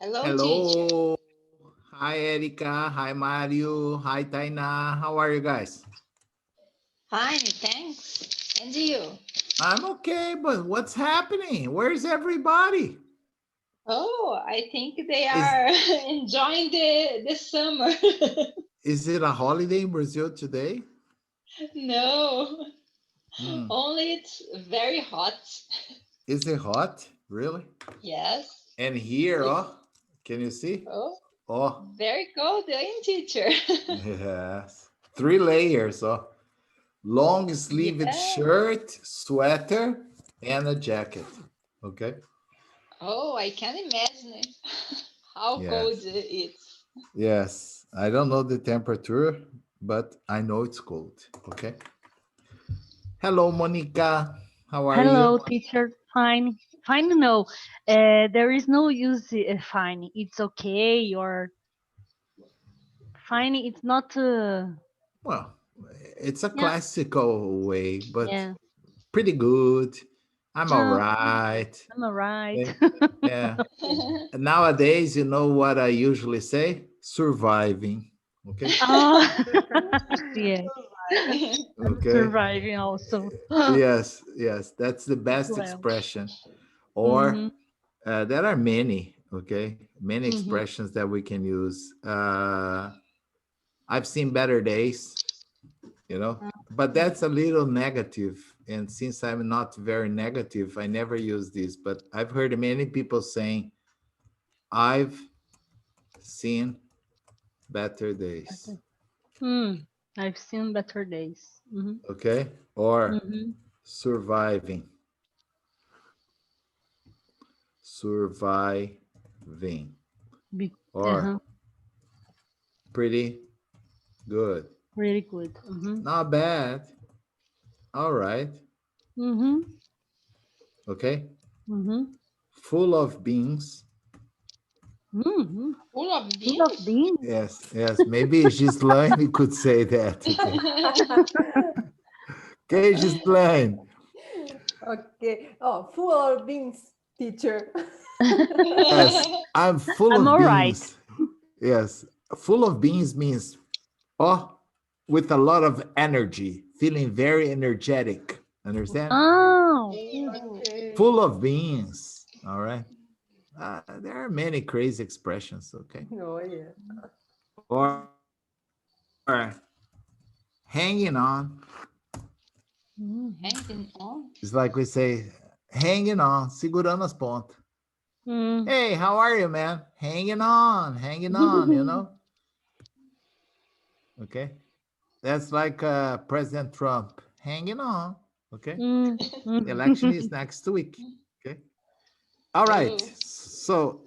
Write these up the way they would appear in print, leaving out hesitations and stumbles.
Hello, teacher. Hello. Hi, Erika. Hi, Mario. Hi, Taina. How are you guys? Fine, thanks. And you? I'm okay, but what's happening? Where's everybody? Oh, I think they Is are enjoying the summer. is it a holiday in Brazil today? No, Hmm. only it's very hot. Is it hot? Really? Yes, And here, it's oh, can you see? oh Oh, very cold, ain't teacher? yes. 3 layers. Oh, long sleeved Yeah. shirt, sweater, and a jacket. Okay. Oh, I can imagine how cold Yes. it is. Yes. I don't know the temperature, but I know it's cold. Okay. Hello, Monica. How are you? Hello, teacher. Fine. Fine, no. There is no use fine. It's okay or fine. It's not. Well, it's a Yeah, classical way, but yeah. pretty good. I'm all No, right. I'm alright. Okay. Yeah. Nowadays, you know what I usually say? Surviving. Okay. Oh, yeah. I'm Okay. surviving also. Yes. Yes. That's the best Well. expression. Or Mm-hmm. there are many. Okay. Many Mm-hmm. expressions that we can use. I've seen better days. But that's a little negative, and since I'm not very negative, I never use this, but I've heard many people saying I've seen better days. Hmm. I've seen better days. Mm-hmm. Okay, or Mm-hmm. surviving. Surviving, or Uh-huh. pretty good. Really good. Mm-hmm. Not bad. All right. Mm-hmm. Okay, Mm-hmm. full of beans. Mm-hmm. Full of Full of beans? beans. Yes, maybe Gislaine could say that. Okay, okay, Gislaine. Okay. Oh, full of beans, teacher. Yes, I'm full I'm of all right. beans. Yes, full of beans means, oh, with a lot of energy, feeling very energetic. Understand? Oh. Okay. Full of beans. All right. There are many crazy expressions. Okay. Oh, yeah. Or hanging on. Mm-hmm. Hanging on? It's like we say, hanging on, segurando as pontas. Mm. Hey, how are you, man? Hanging on, Okay. That's like President Trump hanging on. Okay. Mm. The election is next week. Okay. All right. Oh, So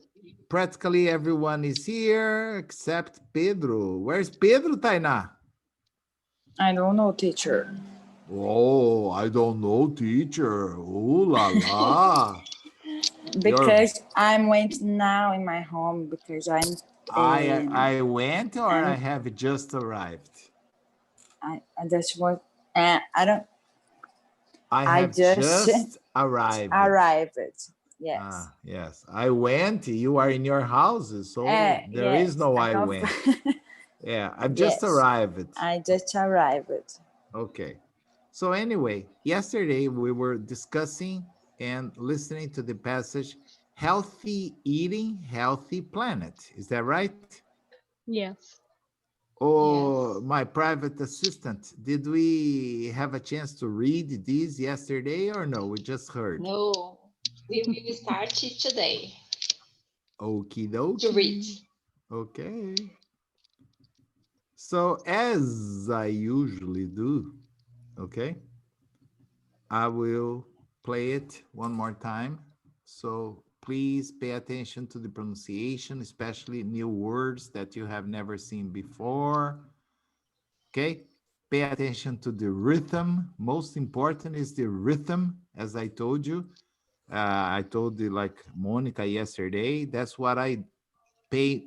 practically everyone is here except Pedro. Where's Pedro, Tainá? I don't know, teacher. Oh, I don't know, teacher. Oh la la. You're Because I'm went now in my home because I went or I I'm have just arrived. I just want I don't I I have just just arrived. arrived. Yes. Yes. I went. You are in your houses, so there is Yes. no I I have went. Yeah, I've just yes. arrived. I just arrived. Okay. So anyway, yesterday we were discussing and listening to the passage healthy eating, healthy planet. Is that right? Yes. Oh, yes. my private assistant, did we have a chance to read these yesterday or no? We just heard. No, we will start it today Okie to read. dokie. Okay. So, as I usually do, okay, I will play it one more time. So, please pay attention to the pronunciation, especially new words that you have never seen before. Okay, pay attention to the rhythm. Most important is the rhythm, as I told you. I told you, like Monica yesterday, that's what I pay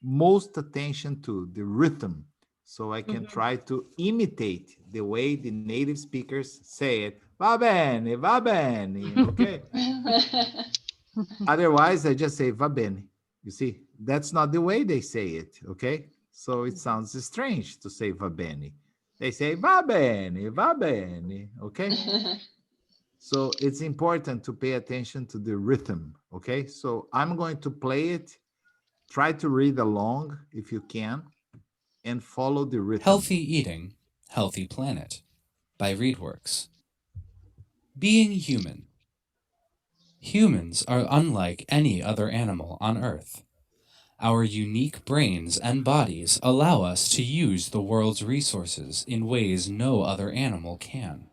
most attention to, the rhythm, so I can Mm-hmm. try to imitate the way the native speakers say it. Va bene, va bene. Okay. Otherwise, I just say va bene. You see, that's not the way they say it, okay? So it sounds strange to say va bene. They say va bene, okay? So it's important to pay attention to the rhythm, okay? So I'm going to play it. Try to read along if you can and follow the rhythm. Healthy Eating, Healthy Planet by Readworks. Being human. Humans are unlike any other animal on Earth. Our unique brains and bodies allow us to use the world's resources in ways no other animal can.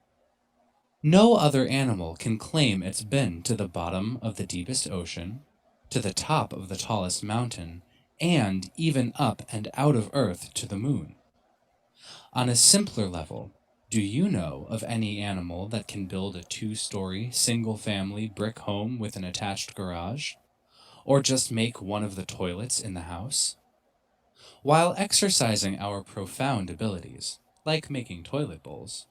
No other animal can claim it's been to the bottom of the deepest ocean, to the top of the tallest mountain, and even up and out of Earth to the moon. On a simpler level, do you know of any animal that can build a 2-story, single-family brick home with an attached garage? Or just make one of the toilets in the house? While exercising our profound abilities, like making toilet bowls,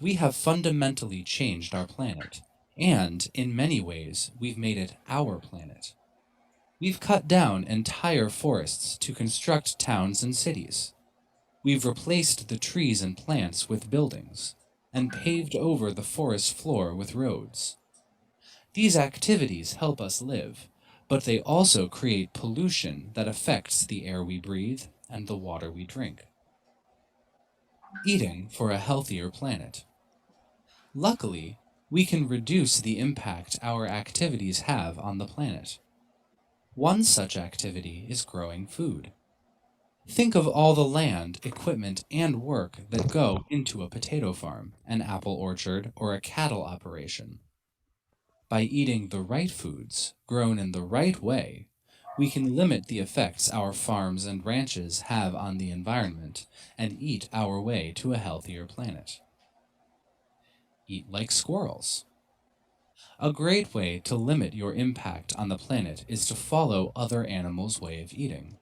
we have fundamentally changed our planet, and in many ways, we've made it our planet. We've cut down entire forests to construct towns and cities. We've replaced the trees and plants with buildings, and paved over the forest floor with roads. These activities help us live, but they also create pollution that affects the air we breathe and the water we drink. Eating for a healthier planet. Luckily, we can reduce the impact our activities have on the planet. One such activity is growing food. Think of all the land, equipment, and work that go into a potato farm, an apple orchard, or a cattle operation. By eating the right foods, grown in the right way, we can limit the effects our farms and ranches have on the environment and eat our way to a healthier planet. Eat like squirrels. A great way to limit your impact on the planet is to follow other animals' way of eating.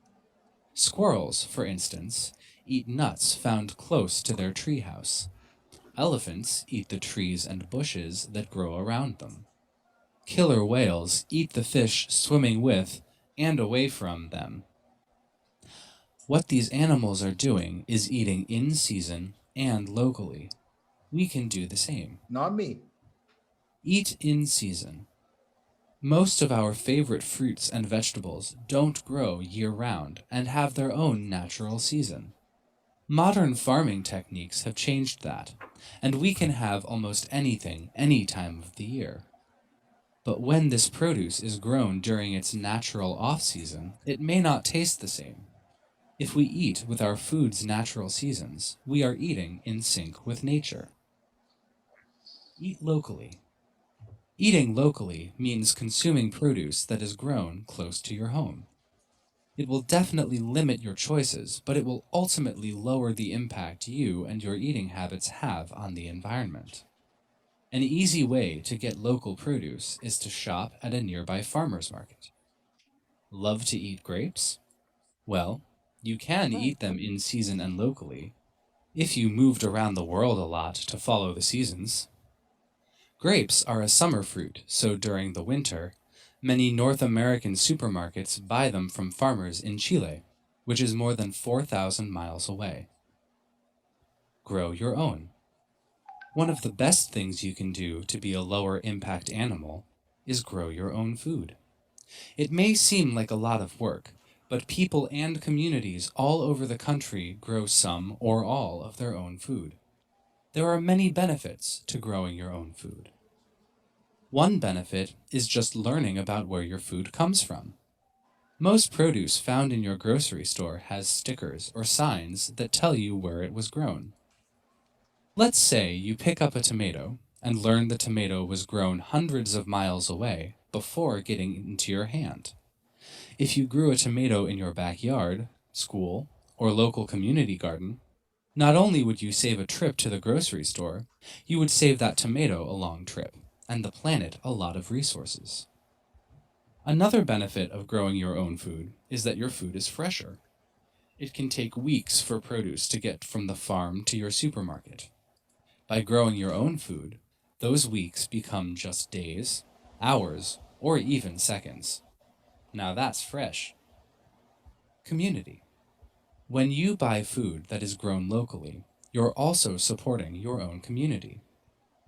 Squirrels, for instance, eat nuts found close to their treehouse. Elephants eat the trees and bushes that grow around them. Killer whales eat the fish swimming with and away from them. What these animals are doing is eating in season and locally. We can do the same. Not me. Eat in season. Most of our favorite fruits and vegetables don't grow year-round and have their own natural season. Modern farming techniques have changed that, and we can have almost anything any time of the year. But when this produce is grown during its natural off-season, it may not taste the same. If we eat with our food's natural seasons, we are eating in sync with nature. Eat locally. Eating locally means consuming produce that is grown close to your home. It will definitely limit your choices, but it will ultimately lower the impact you and your eating habits have on the environment. An easy way to get local produce is to shop at a nearby farmer's market. Love to eat grapes? Well, you can eat them in season and locally, if you moved around the world a lot to follow the seasons. Grapes are a summer fruit, so during the winter, many North American supermarkets buy them from farmers in Chile, which is more than 4,000 miles away. Grow your own. One of the best things you can do to be a lower impact animal is grow your own food. It may seem like a lot of work, but people and communities all over the country grow some or all of their own food. There are many benefits to growing your own food. One benefit is just learning about where your food comes from. Most produce found in your grocery store has stickers or signs that tell you where it was grown. Let's say you pick up a tomato and learn the tomato was grown hundreds of miles away before getting into your hand. If you grew a tomato in your backyard, school, or local community garden, not only would you save a trip to the grocery store, you would save that tomato a long trip, and the planet a lot of resources. Another benefit of growing your own food is that your food is fresher. It can take weeks for produce to get from the farm to your supermarket. By growing your own food, those weeks become just days, hours, or even seconds. Now that's fresh. Community. When you buy food that is grown locally, you're also supporting your own community.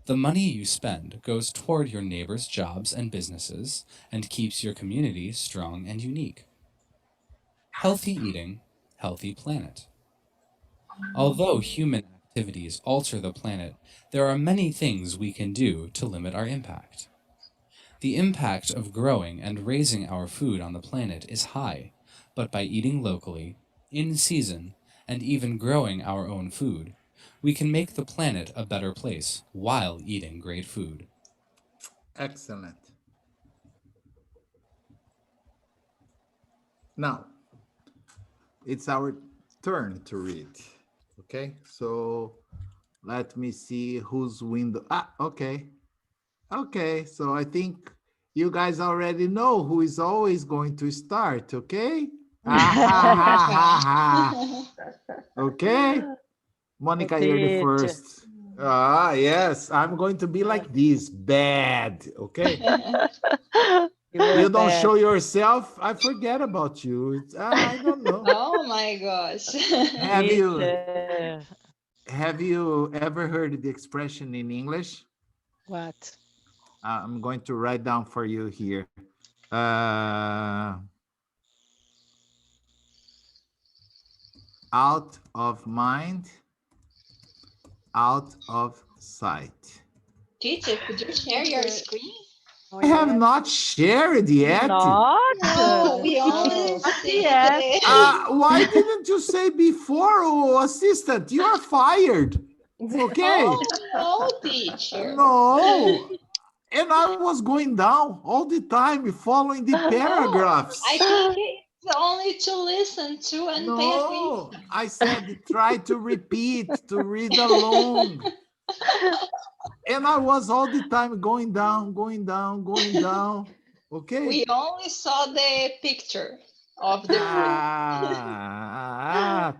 The money you spend goes toward your neighbors' jobs and businesses and keeps your community strong and unique. Healthy eating, healthy planet. Although human activities alter the planet, there are many things we can do to limit our impact. The impact of growing and raising our food on the planet is high, but by eating locally, in season, and even growing our own food, we can make the planet a better place while eating great food. Excellent. Now, it's our turn to read. Okay, so let me see whose window. Okay. Okay, so I think you guys already know who is always going to start, okay? Okay, Monica, you're the Teacher. first. Yes, I'm going to be like this, bad, okay? You don't show yourself, I forget about you. I don't know. Oh my gosh. Have you ever heard the expression in English? What? I'm going to write down for you here. Out of mind, out of sight. Teacher, could you share your screen? I have not shared yet. Not? No, we only see Yes. the... Why didn't you say before, assistant? You are fired. Okay. Oh, no, teacher. No. And I was going down all the time following the paragraphs. I think it's only to listen to and pay No, attention. I said try to repeat, to read along. And I was all the time going down, going down, going down. Okay. We only saw the picture of the fruit.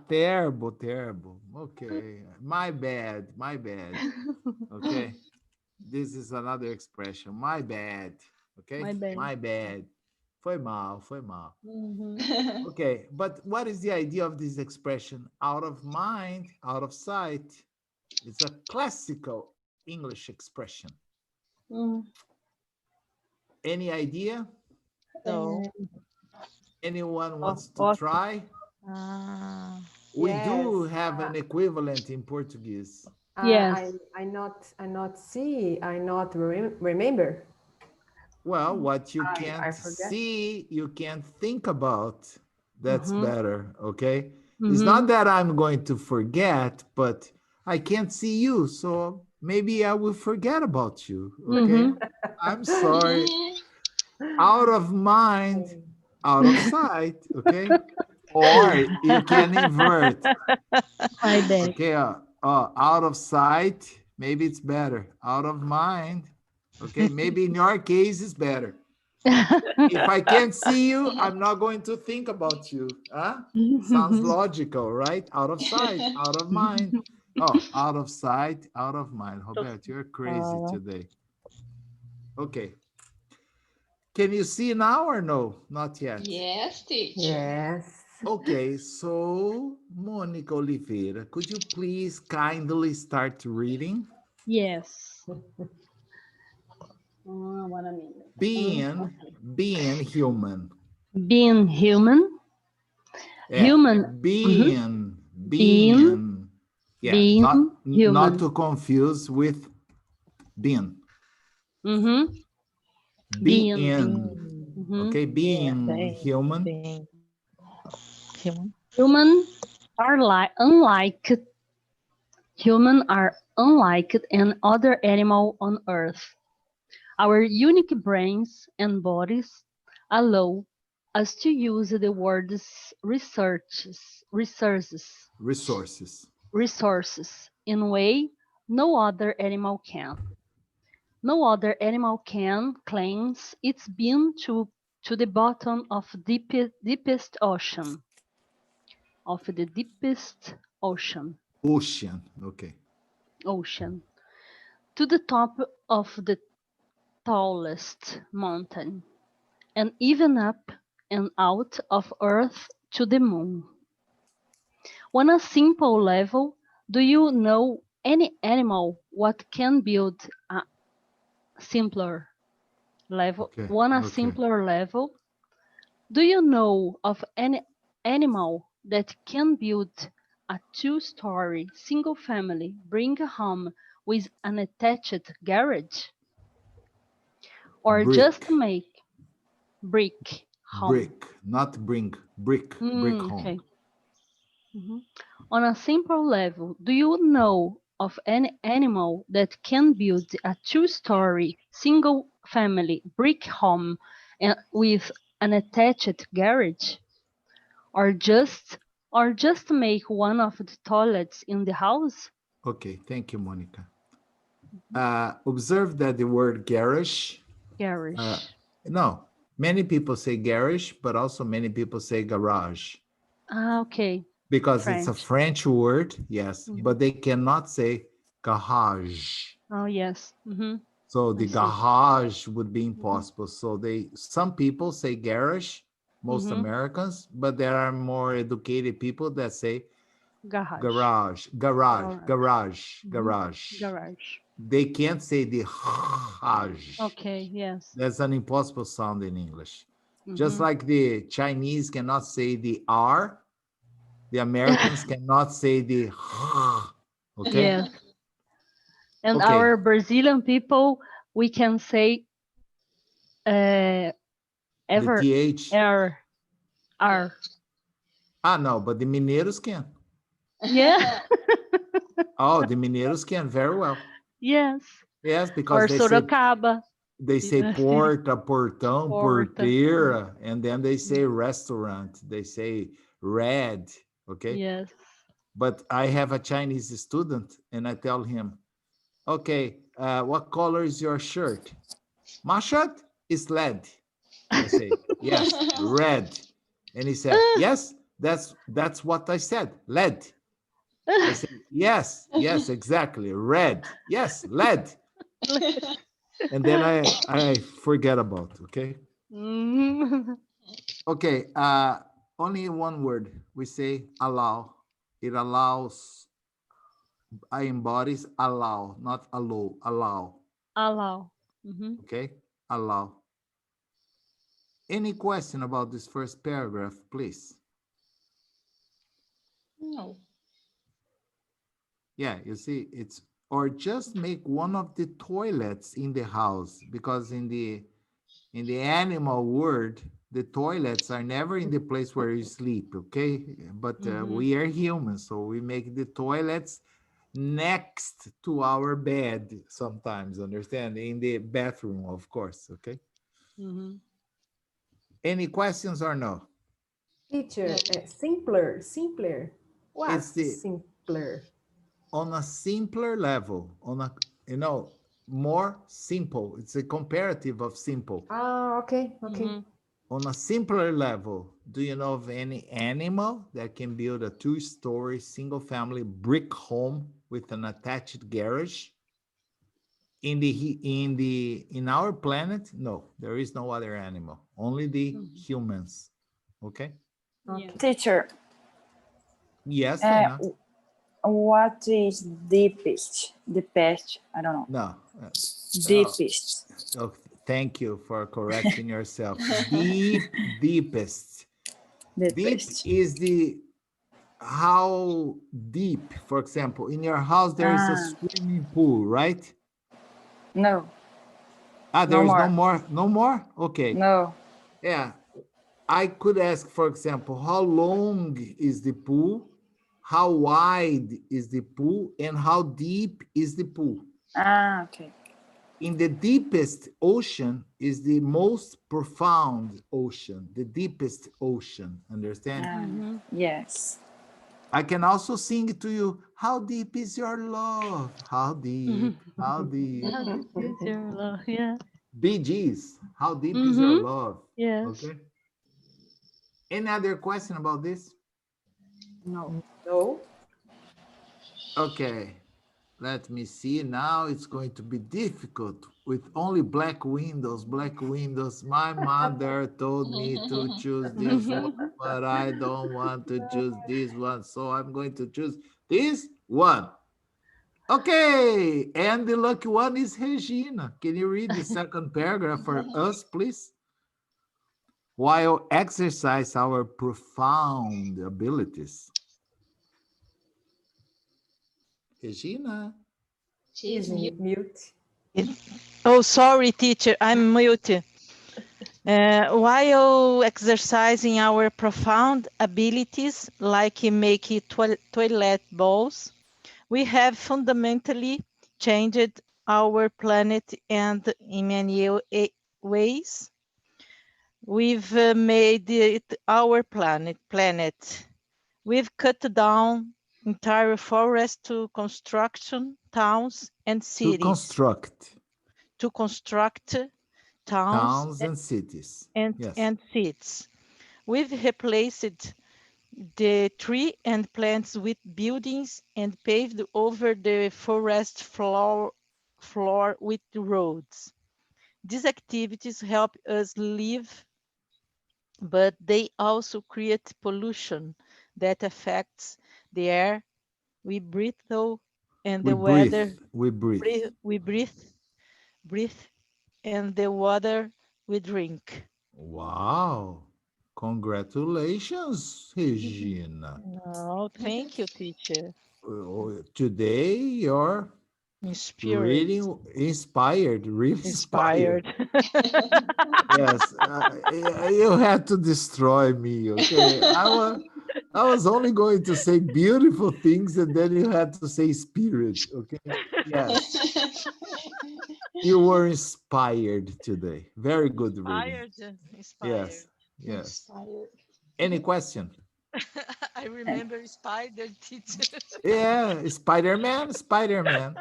Terrible, terrible. Okay. My bad, my bad. Okay. This is another expression. My bad. Okay. My bad. My bad. Foi mal, foi mal. Mhm. Okay, but what is the idea of this expression? Out of mind, out of sight. It's a classical English expression. Mm. Any idea? No. Anyone wants to Awesome. try? We do have an equivalent in Portuguese. Yes. I not see. I not remember. Well, what you I can't forget. see, you can't think about. That's Mhm. better, okay? It's not that I'm going to forget, but I can't see you, so maybe I will forget about you, okay? I'm sorry. Out of mind, out of sight, okay? Or you can invert. My bad. Okay, out of sight, maybe it's better. Out of mind, okay? Maybe in your case, it's better. If I can't see you, I'm not going to think about you. Huh? Sounds logical, right? Out of sight, out of mind. Oh, out of sight, out of mind. Robert, you're crazy today. Okay. Can you see now or no? Not yet. Yes, teacher. Yes. Okay, so Monica Oliveira, could you please kindly start reading? Yes. 1 minute. Being human. Being human. Human. Being. Yeah, Being not human. to confuse with being. Being. Okay, being human. Human. Human are unlike any other animal on earth. Our unique brains and bodies allow us to use the words resources in a way no other animal can. No other animal can claims it's been to the bottom of deepest ocean. Of the deepest ocean. Okay. Ocean. To the top of the tallest mountain. And even up and out of Earth to the moon. On a simple level, do you know any animal what can build a simpler level? Okay. On a Okay. simpler level, do you know of any animal that can build a two-story single-family bring home with an attached garage? Or just Brick. make brick home? Brick. Not bring. Brick. Brick home. Okay. Mhm. On a simple level, do you know of any animal that can build a two-story single-family brick home with an attached garage? Or just make one of the toilets in the house? Okay. Thank you, Monica. Observe that the word garage. Garage. No, many people say garage, but also many people say garage Okay. because it's a French. French word, yes, Mhm. but they cannot say garage. Oh, yes. So I the see. garage would be Mhm. impossible. So some people say garage, most Mhm. Americans, but there are more educated people that say Garage. garage, Garage. Mhm. garage. Garage. They can't say the haj. Okay, yes. That's an impossible sound in English. Just Mhm. like the Chinese cannot say the R, the Americans cannot say the okay? Yes. And Okay, our Brazilian people, we can say the ever TH. R. R. Ah, no, but the Mineiros can. Yeah. Oh, the Mineiros can very well. Yes. Yes, Or because Sorocaba. they say porta, portão, Porta. porteira, and then they say restaurant. They say red, okay? Yes. But I have a Chinese student, and I tell him, okay, what color is your shirt? My shirt is red. I say, yes, red. And he said, yes, that's what I said, lead. I say, yes, exactly, red. Yes, lead. And then I forget about, okay? Mhm. Okay, only one word. We say allow. It allows, I embodies allow, not allow, allow. Allow. Mhm. Okay, allow. Any question about this first paragraph, please? No. Yeah, you see, it's or just make one of the toilets in the house, because in the animal world, the toilets are never in the place where you sleep, okay? But we are humans, so we make the toilets next to our bed sometimes, understand? In the bathroom, of course, okay? Mhm. Any questions or no? Teacher, simpler. It's What's the simpler? on a simpler level, on a, more simple. It's a comparative of simple. Ah, okay. Mhm. On a simpler level, do you know of any animal that can build a two-story single-family brick home with an attached garage? In our planet, no, there is no other animal, only the humans. Okay? Yeah. Teacher, Yes, uh, Tainá? what is deepest? Deepest? I don't know. No. Deepest. Oh, thank you for correcting yourself. Deepest. Deep Deepest. is the how deep. For example, in your house there is a swimming pool, right? No. There No is no more. more. No more. Okay. No. Yeah, I could ask, for example, how long is the pool? How wide is the pool? And how deep is the pool? Okay. In the deepest ocean is the most profound ocean, the deepest ocean, understand? Yes. I can also sing to you, how deep is your love? How deep, how deep. How deep is your love? Yeah. Bee Gees, how deep is your love? Yes. Okay. Any other question about this? No. No. Okay. Let me see. Now it's going to be difficult with only black windows, black windows. My mother told me to choose this one, but I don't want to choose this one. So I'm going to choose this one. Okay. And the lucky one is Regina. Can you read the second paragraph for us, please? While exercise our profound abilities. Regina. She's mute. Mute. Oh, sorry, teacher, I'm mute. While exercising our profound abilities, like making toilet bowls, we have fundamentally changed our planet, and in many ways, we've made it our planet. We've cut down entire forests to construction towns and To cities. construct To construct towns and cities. and Yes. cities. We've replaced the tree and plants with buildings and paved over the forest floor with roads. These activities help us live, but they also create pollution that affects the air we breathe through and We the weather breathe. we breathe and the water we drink. Wow. Congratulations, Regina. Oh, thank you, teacher. Today you're Spirit. really inspired, really inspired. Yes, you had to destroy me, okay? I was only going to say beautiful things and then you had to say spirit, okay? Yes, you were inspired today. Very good reading. Inspired. Yes, yes. Inspired. Any question? I remember spider, teacher. Yeah, Spider-Man, Spider-Man.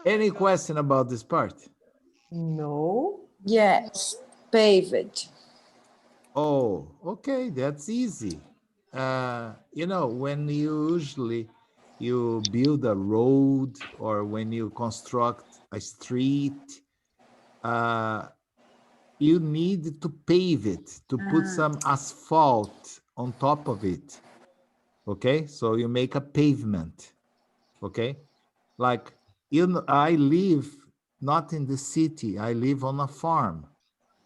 Any question about this part? No. Yes, paved. Oh, okay, that's easy. You know, when you build a road or when you construct a street, uh, you need to pave it, to put some asphalt on top of it. Okay, so you make a pavement. Okay, like I live not in the city, I live on a farm.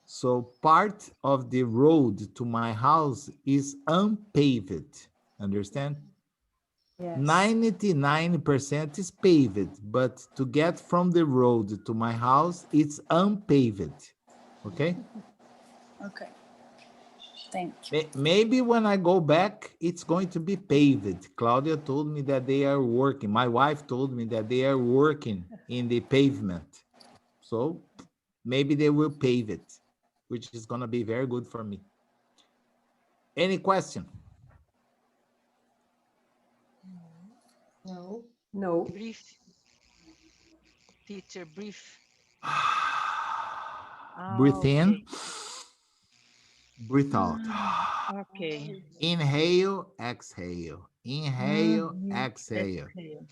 So part of the road to my house is unpaved. Understand? Yes. 99% is paved, but to get from the road to my house, it's unpaved. Okay? Okay. Thank you. Maybe when I go back, it's going to be paved. Claudia told me that they are working. My wife told me that they are working in the pavement. So maybe they will pave it, which is going to be very good for me. Any question? No. No. Brief. Teacher, brief. Breathe in, breathe out. Okay. Inhale, exhale. Inhale, exhale. Exhale.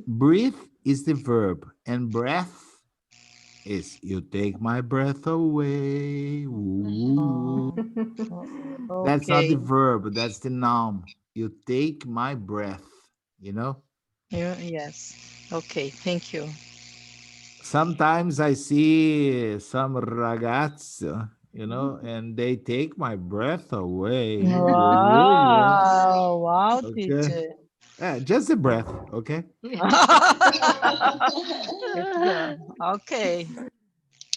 Breathe is the verb, and breath is you take my breath away. Ooh. That's not the verb, that's the noun. You take my breath, you know? Yes. Okay, thank you. Sometimes I see some ragazzi, you know, and they take my breath away. Wow, wow, Okay. teacher. Just a breath, okay? Okay.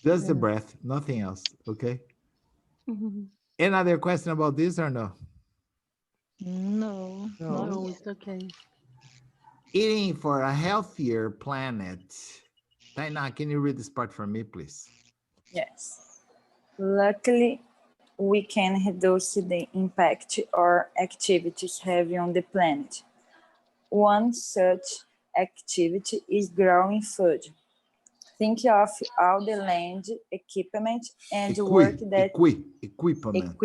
Just the breath, nothing else, okay? Any other question about this or no? No. No, it's okay. Eating for a healthier planet. Taina, can you read this part for me, please? Yes. Luckily, we can reduce the impact our activities have on the planet. One such activity is growing food. Think of all the land, equipment, and work that Equipment.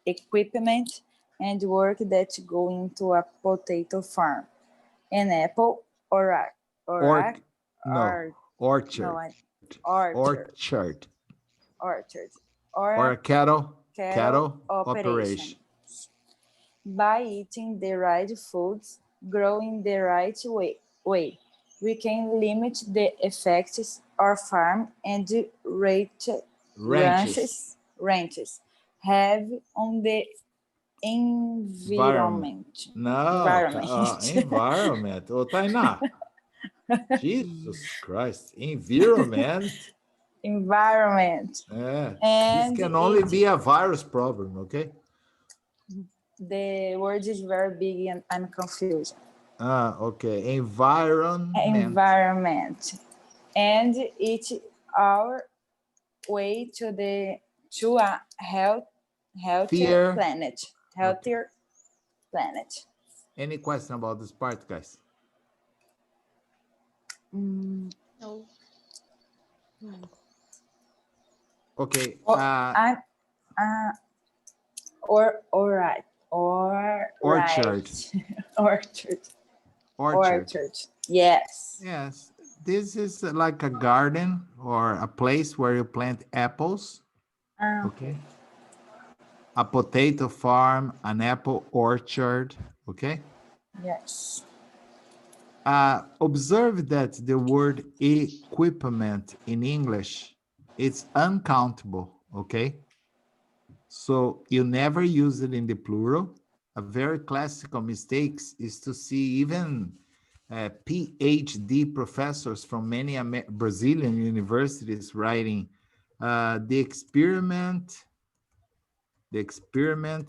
equipment and work that go into a potato farm, an apple or a Orchard. orchard or Or a a cattle cattle operation. By eating the right foods, growing the right way, we can limit the effects our farm and ranches have on the environment. No, Environment. environment. Oh, Tainá. Jesus Christ. Environment. Environment. This And can only be a virus problem, okay? The word is very big and I'm confused. Okay. Environment. And it's our way to a healthier planet. Healthier planet. Any question about this part, guys? No. Okay. All right. Orchard. Orchard. Yes. Yes. This is like a garden or a place where you plant apples. Okay. A potato farm, an apple orchard. Okay. Yes. Observe that the word equipment in English, it's uncountable. Okay. So you never use it in the plural. A very classical mistake is to see even PhD professors from many Brazilian universities writing the experiment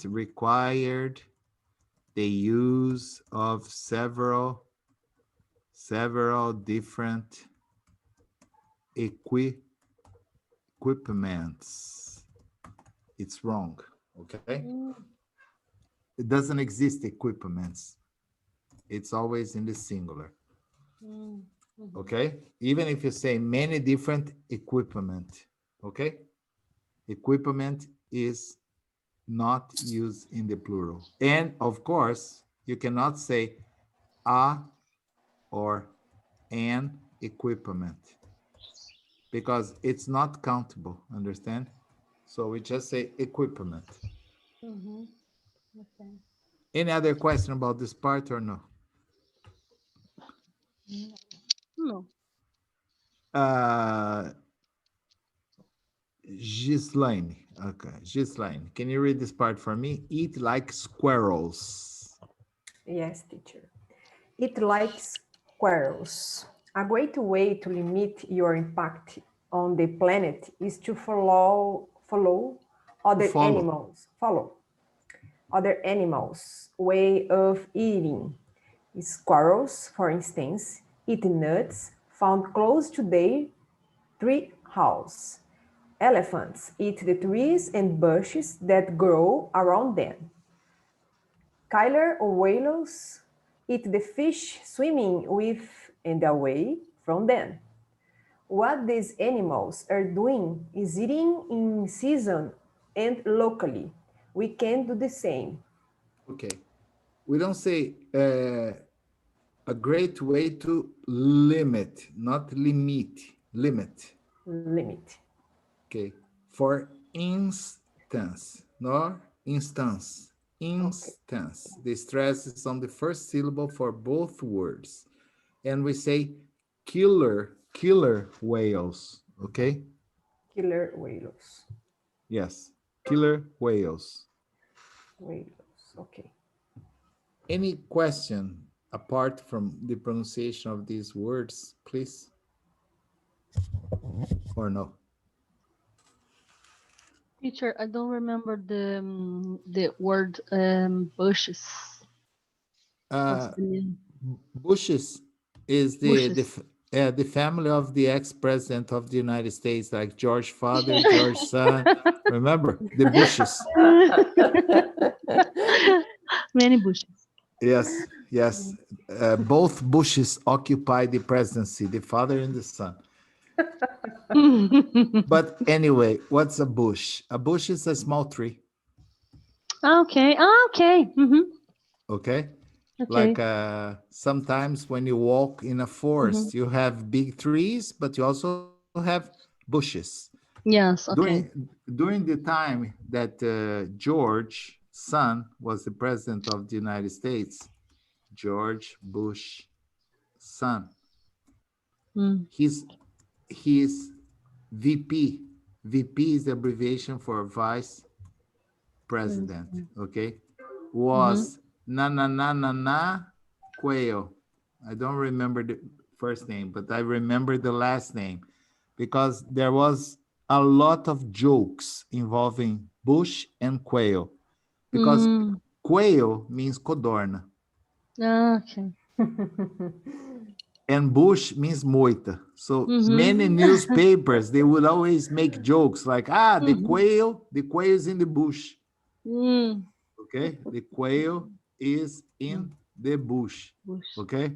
required the use of several different equipments. It's wrong, okay? It doesn't exist equipments. It's always in the singular, okay? Even if you say many different equipment, okay? Equipment is not used in the plural. And of course, you cannot say a or an equipment because it's not countable, understand? So we just say equipment. Okay. Any other question about this part or no? No. Gislaine. Okay, Gislaine, can you read this part for me? Eat like squirrels. Yes, teacher. Eat like squirrels. A great way to limit your impact on the planet is to follow other animals' way of eating. Squirrels, for instance, eat nuts found close to their tree house. Elephants eat the trees and bushes that grow around them. Killer whales eat the fish swimming with and away from them. What these animals are doing is eating in season and locally. We can do the same. Okay. We don't say a great way to limit, not limit, limit. Limit. Okay. For instance, nor instance. Instance. Okay. The stress is on the first syllable for both words. And we say killer whales. Okay? Killer whales. Yes. Killer whales. Whales. Okay. Any question apart from the pronunciation of these words, please? Or no? Teacher, I don't remember the word bushes. What's the name? Bushes is the family of the ex-president of the United States, like George father, George son. Remember the Bushes? Many bushes. Yes, yes. Both Bushes occupy the presidency, the father and the son. But anyway, what's a bush? A bush is a small tree. Okay. Okay. Okay. Okay. Like sometimes when you walk in a forest, Mm-hmm. you have big trees, but you also have bushes. Yes. Okay. During the time that George son was the president of the United States, George Bush son, Mm. his VP. VP is the abbreviation for vice president. Okay, Mm-hmm. was na Quayle. I don't remember the first name, but I remember the last name because there was a lot of jokes involving Bush and Quayle because Mm. quail means codorna Okay. and Bush means moita. So many Mm-hmm. newspapers, they would always make jokes like, Mm-hmm. the quail is in the bush. Mm. Okay, the quail is in the bush. Bush. Okay,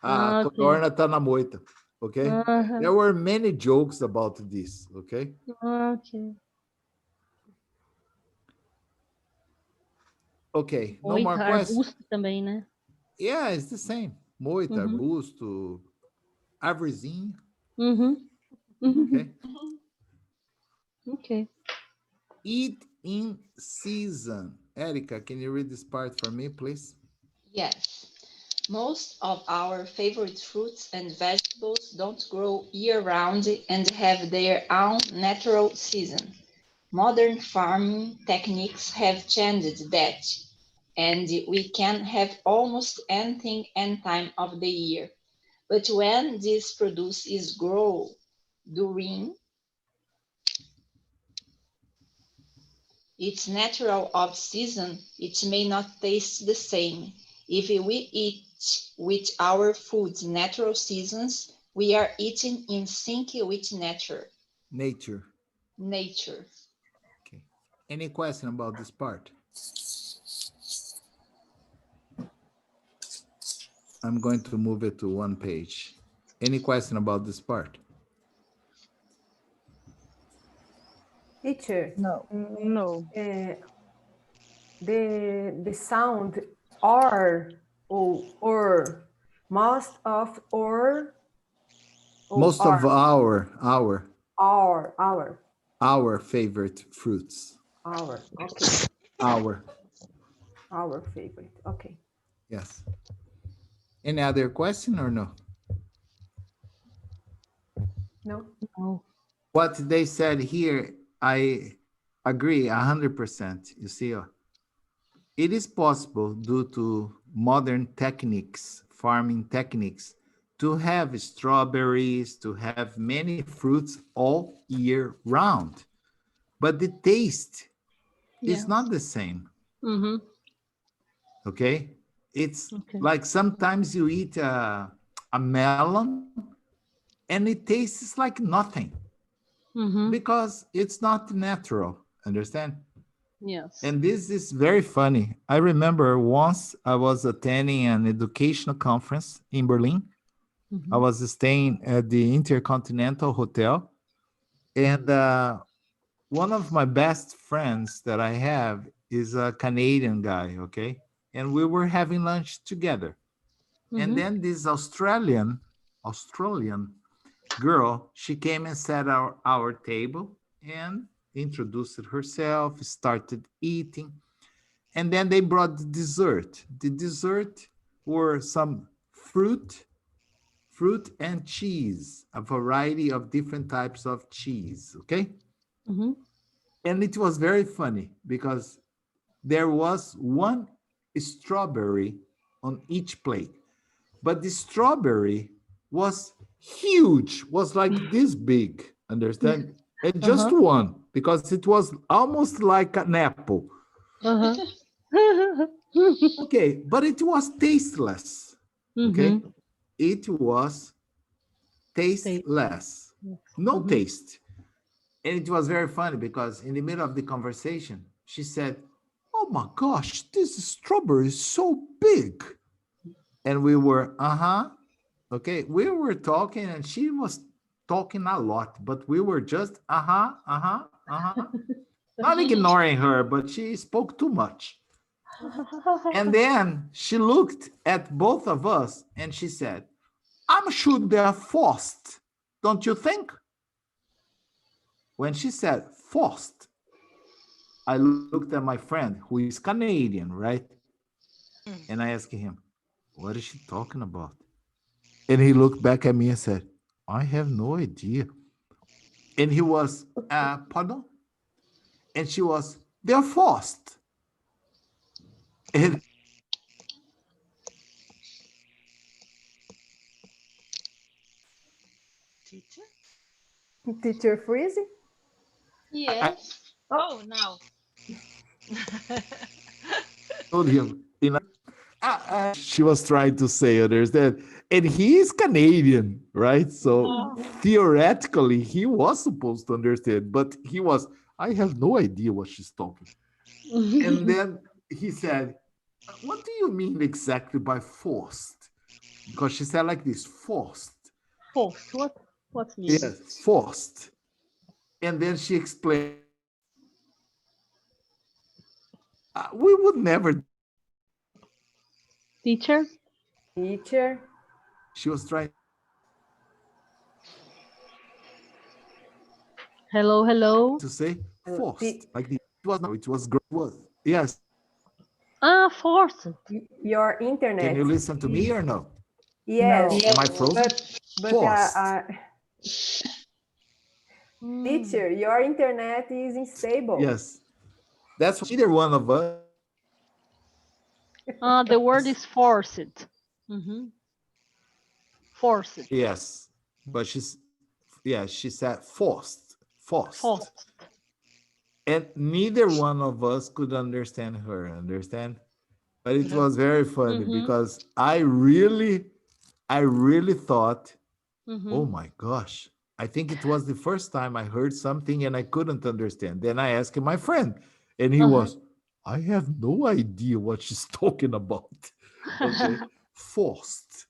a Okay. codorna tá na moita. Okay, Uh-huh. there were many jokes about this. Okay, Okay. okay, no more Moita, questions. arbusto também, né? Yeah, it's the same. Moita, Uhum. arbusto, árvorezinha. Uhum. Okay, Okay. eat in season. Erica, can you read this part for me, please? Yes. Most of our favorite fruits and vegetables don't grow year-round and have their own natural season. Modern farming techniques have changed that, and we can have almost anything any time of the year. But when this produce is grown during its natural off season, it may not taste the same. If we eat with our food's natural seasons, we are eating in sync with nature. Nature. Nature. Okay. Any question about this part? I'm going to move it to one page. Any question about this part? Teacher, No. No. the sound or most of or Most of our favorite fruits. okay, Our. our favorite, okay. Yes. Any other question or no? No. No. What they said here, I agree 100%. You see, it is possible due to modern techniques, farming techniques, to have strawberries, to have many fruits all year round. But the taste is Yes. not the same. Mm-hmm. Okay, it's Okay. like sometimes you eat a melon and it tastes like nothing Mm-hmm. because it's not natural, understand? Yes. And this is very funny. I remember once I was attending an educational conference in Berlin. I Mm-hmm. was staying at the Intercontinental Hotel, and one of my best friends that I have is a Canadian guy, okay? And we were having lunch together. And Mm-hmm. then this Australian girl, she came and sat at our table and introduced herself, started eating. And then they brought the dessert. The dessert were some fruit and cheese, a variety of different types of cheese, okay? Mm-hmm. And it was very funny because there was one strawberry on each plate, but the strawberry was huge, was like this big, understand? And just Uh-huh. one, because it was almost like an apple. Uh-huh. Okay, but it was tasteless, Mm-hmm. okay? It was Taste. tasteless, no Mm-hmm. taste. And it was very funny because in the middle of the conversation, she said, "Oh my gosh, this strawberry is so big." And we were, okay, we were talking and she was talking a lot, but we were just, not ignoring her, but she spoke too much. And then she looked at both of us and she said, I'm sure they're forced, don't you think? When she said forced, I looked at my friend who is Canadian, right? And I asked him, what is she talking about? And he looked back at me and said, I have no idea. And he was, pardon? And she was, they're forced. And Teacher? Teacher Freeze? I Yes. Oh, now. told him, she was trying to say, understand? And he is Canadian, right? So theoretically, he was supposed to understand, but he was, I have no idea what she's talking. And then he said, what do you mean exactly by forced? Because she said like this, forced. Forced. What Yes, means? forced. And then she explained, we would never. Teacher? Teacher? She was trying Hello, hello. to say Te- forced. Like this. It was no, it was yes. Ah, forced. your Can internet you listen to me is, or no? yes, No. Am I frozen? but Forced. teacher, your internet is unstable. Yes. That's either one of us. The word is forced. Forced. Yes. But she said forced. Forced. Forced. And neither one of us could understand her, understand? But it was very funny because I really thought, oh my gosh, I think it was the first time I heard something and I couldn't understand. Then I asked my friend, and he was, I have no idea what she's talking about. Okay, forced.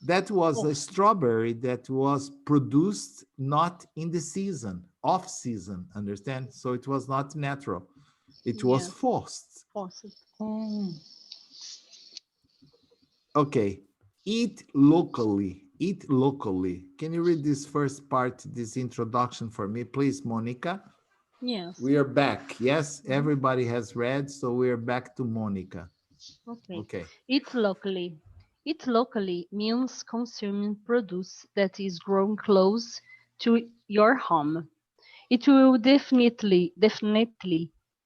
That was a strawberry that was produced not in the season, off season, understand? So it was not natural. It was Yes. forced. Forced. Okay. Eat locally. Eat locally. Can you read this first part, this introduction for me, please, Monica? Yes. We are back. Yes, everybody has read, so we're back to Monica. Okay. Okay. Eat locally. Eat locally means consuming produce that is grown close to your home. It will definitely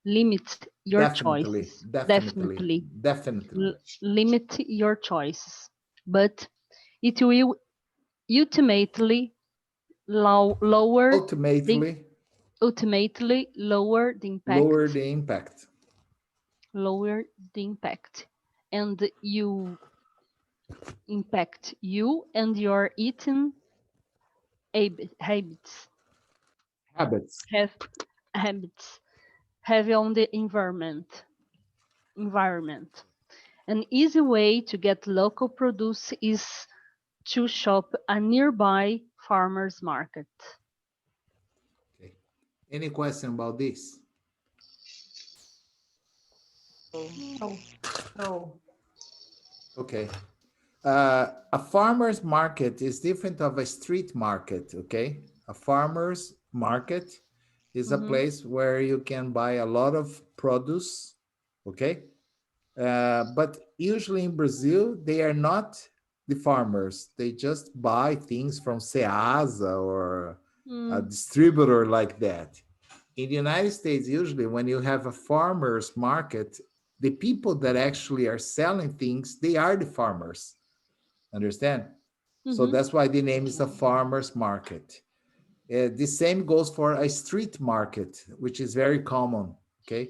limit your Definitely, choices. definitely, Definitely definitely. limit your choices. But it will ultimately lower the Ultimately, lower the lower impact the impact. and you impact you and your eating habits Habits. have habits have on the environment. An easy way to get local produce is to shop a nearby farmers market. Okay. Any question about this? No, no. Okay. A farmer's market is different of a street market, okay? A farmer's market is a place where you can buy a lot of produce, okay? But usually in Brazil, they are not the farmers. They just buy things from Ceasa or a distributor like that. In the United States, usually when you have a farmer's market, the people that actually are selling things, they are the farmers. Understand? So that's why the name is a farmer's market. The same goes for a street market, which is very common. Okay.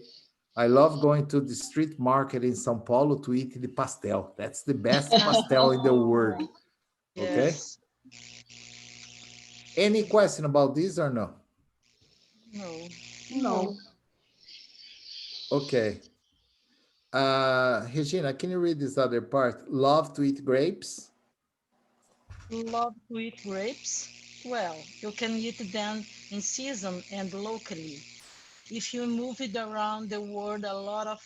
I love going to the street market in São Paulo to eat the pastel. That's the best pastel in the world. Okay. Yes. Any question about this or no? No. No. Okay. Regina, can you read this other part? Love to eat grapes? Love to eat grapes? Well, you can eat them in season and locally. If you move it around the world, a lot of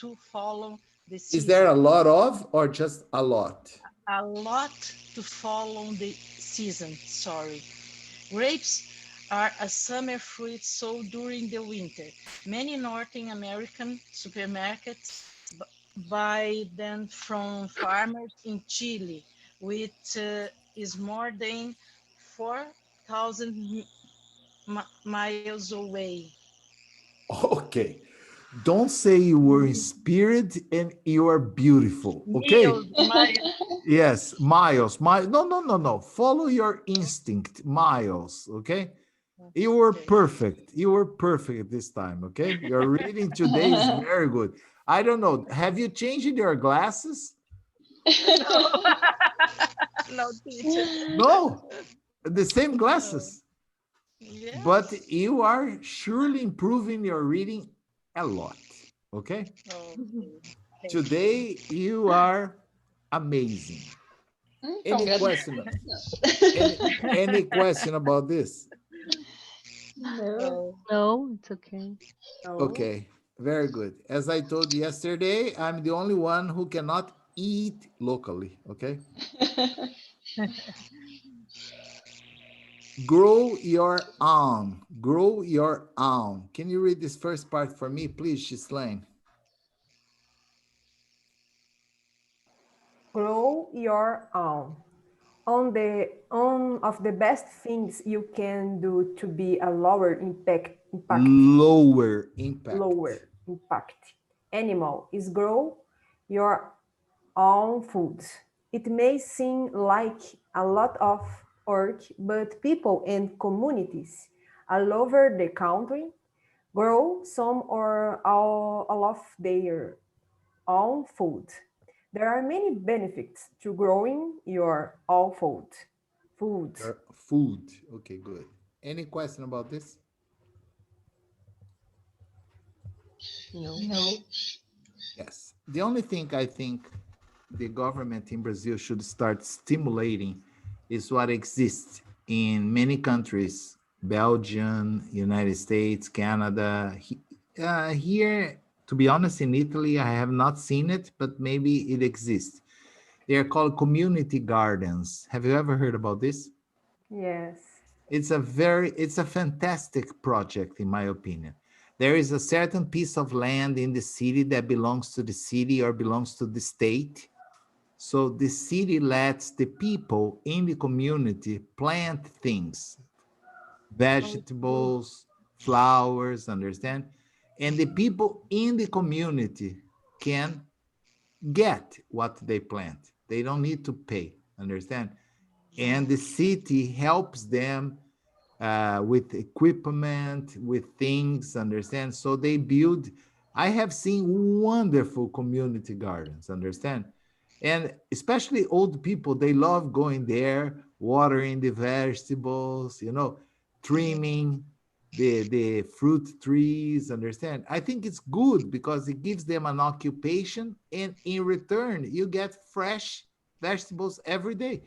to follow the Is there a season. lot of or just a lot? A lot to follow the season. Sorry. Grapes are a summer fruit sold during the winter. Many North American supermarkets buy them from farmers in Chile, which is more than 4,000 miles away. Okay. Don't say you were in spirit and you are beautiful. Okay. Miles. Yes, Miles. No, no, no, no. Follow your instinct, Miles. Okay. You were Okay. perfect. You were perfect this time. Okay. Your reading today is very good. I don't know. Have you changed your glasses? No, no, teacher. No, the same No. glasses. But Yes. you are surely improving your reading a lot. Okay. Okay. Thank you. Today you are amazing. Any question? Any Congratulations. any question about this? No. No. No, it's okay. No. Okay, very good. As I told you yesterday, I'm the only one who cannot eat locally. Okay. Grow your own. Grow your own. Can you read this first part for me, please, Shislaine? Grow your own. On of the best things you can do to be a Lower impact. lower impact animal is grow your own food. It may seem like a lot of work, but people and communities all over the country grow some or all of their own food. There are many benefits to growing your own food. Food. Your food. Okay, good. Any question about this? No. No. Yes. The only thing I think the government in Brazil should start stimulating is what exists in many countries, Belgium, United States, Canada. Here, to be honest, in Italy, I have not seen it, but maybe it exists. They are called community gardens. Have you ever heard about this? Yes. It's a fantastic project, in my opinion. There is a certain piece of land in the city that belongs to the city or belongs to the state. So the city lets the people in the community plant things, vegetables, flowers, understand? And the people in the community can get what they plant. They don't need to pay, understand? And the city helps them with equipment, with things, understand? So they build. I have seen wonderful community gardens, understand? And especially old people, they love going there, watering the vegetables, trimming the fruit trees, understand? I think it's good because it gives them an occupation, and in return, you get fresh vegetables every day.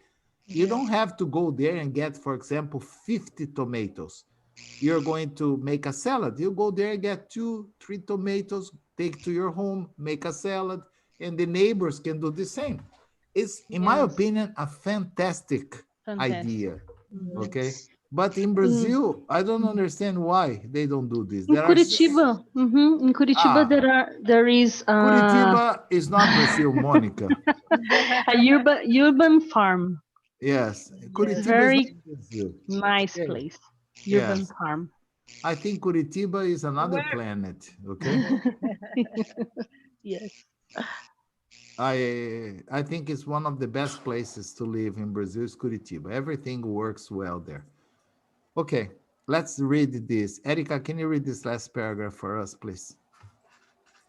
You Yes. don't have to go there and get, for example, 50 tomatoes. You're going to make a salad. You go there, get 2, 3 tomatoes, take to your home, make a salad, and the neighbors can do the same. It's, in my Yes, opinion, a fantastic fantastic. idea. Mhm. Okay. Yes. But in In Brazil, I don't understand why they don't do this. in There are Curitiba, in Curitiba ah, there is Curitiba is not Brazil, Monica. a urban farm. Yes, It's Yes. Curitiba is not very Brazil. nice Okay. place. Urban Yes, farm. I think Curitiba is another Where? planet. Okay. Yes. I think it's one of the best places to live in Brazil is Curitiba. Everything works well there. Okay, let's read this. Erica, can you read this last paragraph for us, please?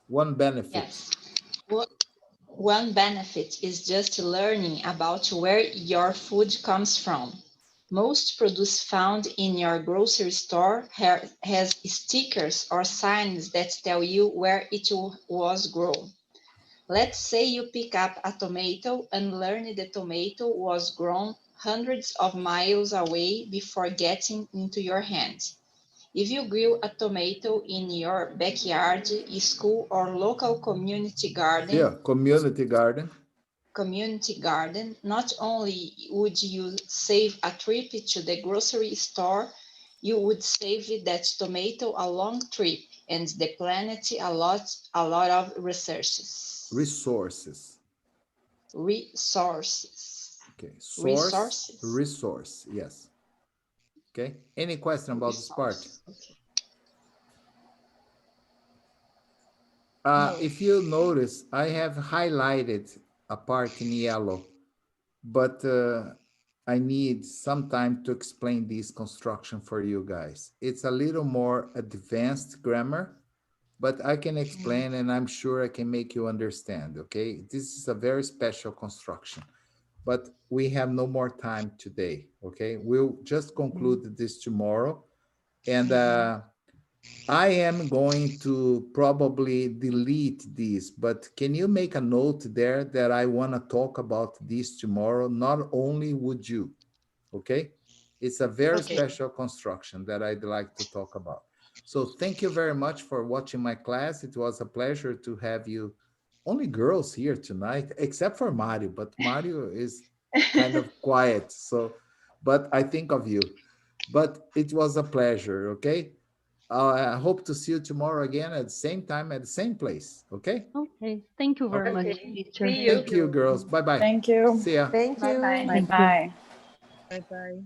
One benefit. Yes. Wo- One benefit is just learning about where your food comes from. Most produce found in your grocery store has stickers or signs that tell you where it was grown. Let's say you pick up a tomato and learn the tomato was grown hundreds of miles away before getting into your hand. If you grow a tomato in your backyard, school, or local Yeah, community garden. not only would you save a trip to the grocery store, you would save that tomato a long trip and the planet a lot of resources. Resources. Resources. Okay. Source, Resources. resource. Yes. Okay. Any question about this part? Okay. If you notice, I have highlighted a part in yellow, but I need some time to explain this construction for you guys. It's a little more advanced grammar, but I can explain and I'm sure I can make you understand, okay? This is a very special construction, but we have no more time today, okay? We'll just conclude this tomorrow. And I am going to probably delete this, but can you make a note there that I want to talk about this tomorrow? Not only would you, okay? It's a very special construction that I'd like to talk about. So thank you very much for watching my class. It was a pleasure to have you, only girls here tonight, except for Mario, but Mario is kind of quiet. So, but I think of you. But it was a pleasure, okay? I hope to see you tomorrow again at the same time at the same place. Okay? Okay. Thank you very much, teacher. See you. Thank you, girls. Bye bye. Thank you. See ya. Thank you. Bye Thank you. bye. Bye bye.